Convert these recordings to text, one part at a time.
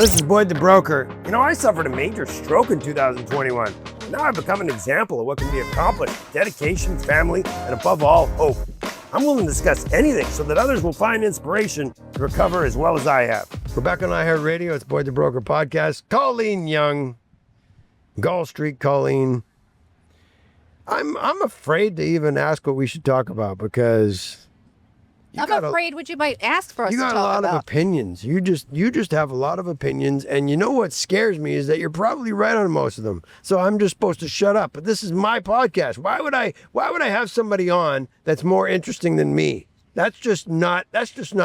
This is Boyd the Broker. You know, I suffered a major stroke in 2021. Now I've become an example of what can be accomplished with dedication, family, and above all, hope. I'm willing to discuss anything so that others will find inspiration to recover as well as I have. We're back on iHeartRadio. It's Boyd the Broker podcast. Colleen Young. Gall Street Colleen. I'm afraid to even ask what we should talk about because... I'm afraid what you might ask for us to talk about. You got a lot of opinions. You just have a lot of opinions, and you know what scares me is that you're probably right on most of them. So I'm just supposed to shut up. But this is my podcast. Why would I have somebody on that's more interesting than me? That's just not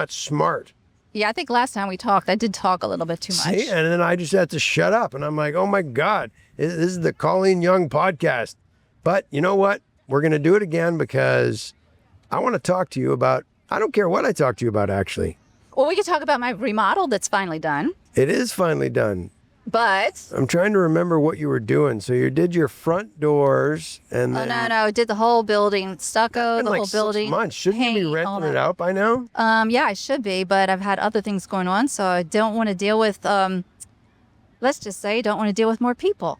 smart. Yeah, I think last time we talked, I did talk a little bit too much. See? And then I just had to shut up, and I'm like, oh my God, this is the Colleen Young podcast. But you know what? We're going to do it again because I want to talk to you about, I don't care what I talk to you about, actually. Well, we could talk about my remodel that's finally done. It is finally done. But... I'm trying to remember what you were doing. So you did your front doors and then... Oh, no. Did the whole building. Stucco, the whole building. 6 months. Shouldn't you be renting it out by now? Yeah, I should be, but I've had other things going on, so I don't want to deal with, let's just say, don't want to deal with more people.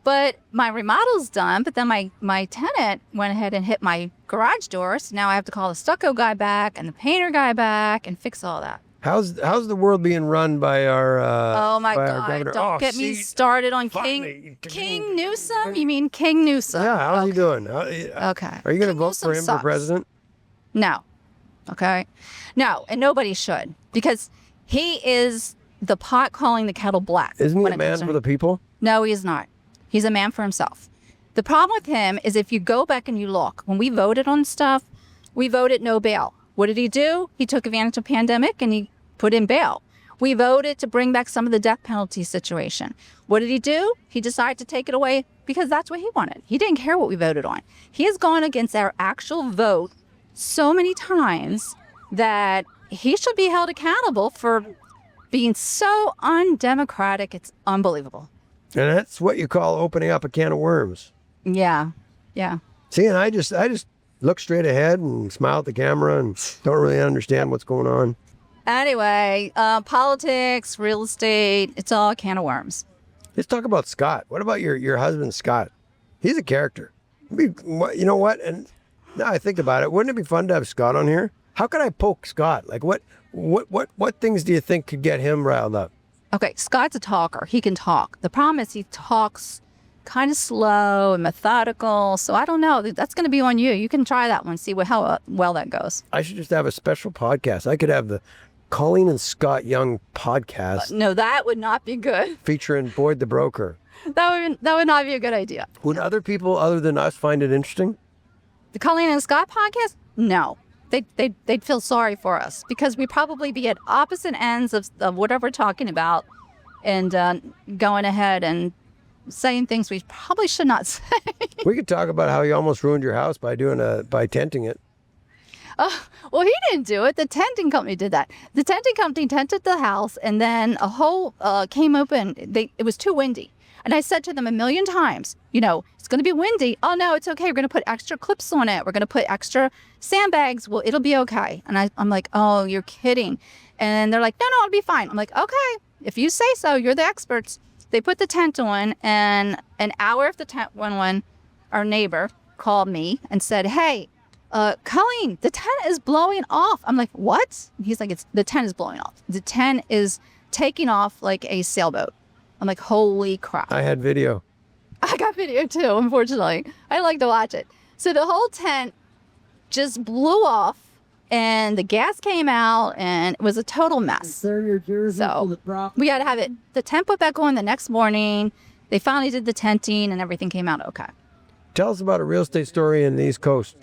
But my remodel's done, but then my tenant went ahead and hit my garage door, so now I have to call the stucco guy back and the painter guy back and fix all that. How's the world being run by our oh my by God! our governor? Don't get me started on King Newsom. You mean King Newsom? Yeah, how's he doing? Okay. Are you going to vote for him for president? No. Okay. No, and nobody should because he is the pot calling the kettle black. Isn't he a man for the people? No, he is not. He's a man for himself. The problem with him is if you go back and you look, when we voted on stuff, we voted no bail. What did he do? He took advantage of the pandemic and he put in bail. We voted to bring back some of the death penalty situation. What did he do? He decided to take it away because that's what he wanted. He didn't care what we voted on. He has gone against our actual vote so many times that he should be held accountable for being so undemocratic. It's unbelievable. And that's what you call opening up a can of worms. Yeah. Yeah. See, and I just look straight ahead and smile at the camera and don't really understand what's going on. Anyway, politics, real estate, it's all a can of worms. Let's talk about Scott. What about your husband, Scott? He's a character. You know what? And now I think about it, wouldn't it be fun to have Scott on here? How could I poke Scott? Like what things do you think could get him riled up? Okay, Scott's a talker. He can talk. The problem is he talks kind of slow and methodical. So I don't know. That's going to be on you. You can try that one. See how well that goes. I should just have a special podcast. I could have the Colleen and Scott Young podcast. No, that would not be good. Featuring Boyd the Broker. That would not be a good idea. Would other people other than us find it interesting? The Colleen and Scott podcast? No. They'd feel sorry for us because we'd probably be at opposite ends of whatever we're talking about and going ahead and saying things we probably should not say. We could talk about how you almost ruined your house by tenting it. Well, he didn't do it. The tenting company did that. The tenting company tented the house, and then a hole came open. It was too windy. And I said to them a million times, it's going to be windy. Oh, no, it's okay. We're going to put extra clips on it. We're going to put extra sandbags. Well, it'll be okay. And I'm like, oh, you're kidding. And they're like, no, it'll be fine. I'm like, okay, if you say so, you're the experts. They put the tent on, and an hour after the tent went on, our neighbor called me and said, hey, Colleen, the tent is blowing off. I'm like, what? He's like, the tent is blowing off. The tent is taking off like a sailboat. I'm like, holy crap. I had video. I got video too, unfortunately. I like to watch it. So the whole tent just blew off and the gas came out and it was a total mess. So we had to have it. The tent put back on the next morning. They finally did the tenting and everything came out okay. Tell us about a real estate story in the East Coast.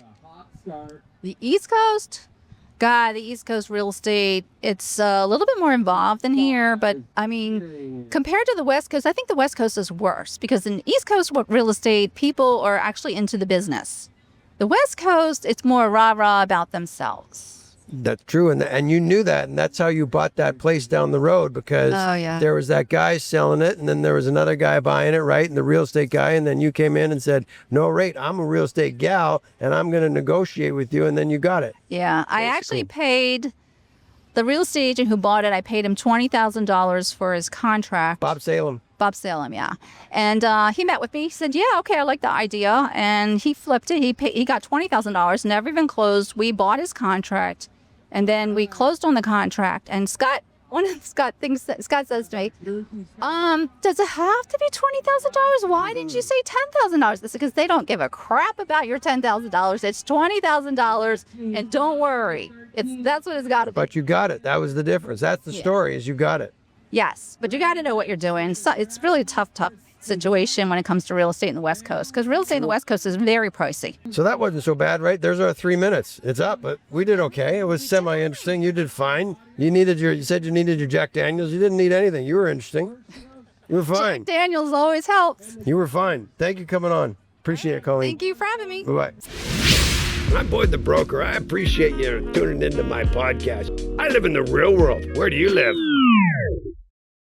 The East Coast? God, the East Coast real estate, it's a little bit more involved than here. But, I mean, compared to the West Coast, I think the West Coast is worse. Because in the East Coast real estate, people are actually into the business. The West Coast, it's more rah-rah about themselves. That's true. And you knew that. And that's how you bought that place down the road because there was that guy selling it. And then there was another guy buying it, right? And the real estate guy. And then you came in and said, no, rate, I'm a real estate gal and I'm going to negotiate with you. And then you got it. Yeah. I actually paid The real estate agent who bought it, I paid him $20,000 for his contract. Bob Salem. Bob Salem, yeah. And he met with me. He said, yeah, okay, I like the idea. And he flipped it. He got $20,000, never even closed. We bought his contract, and then we closed on the contract. And one of Scott says to me, does it have to be $20,000? Why didn't you say $10,000? This is because they don't give a crap about your $10,000. It's $20,000, and don't worry. That's what it's got to be. But you got it. That was the difference. That's the story, is you got it. Yes, but you got to know what you're doing. So it's really a tough situation when it comes to real estate in the West Coast, because real estate in the West Coast is very pricey. So that wasn't so bad, right? There's our 3 minutes. It's up, but we did okay. It was semi-interesting. You did fine. You said you needed your Jack Daniels. You didn't need anything. You were interesting. You were fine. Jack Daniels always helps. You were fine. Thank you for coming on. Appreciate it, Colleen. Thank you for having me. Bye-bye. I'm Boyd the Broker. I appreciate you tuning into my podcast. I live in the real world. Where do you live?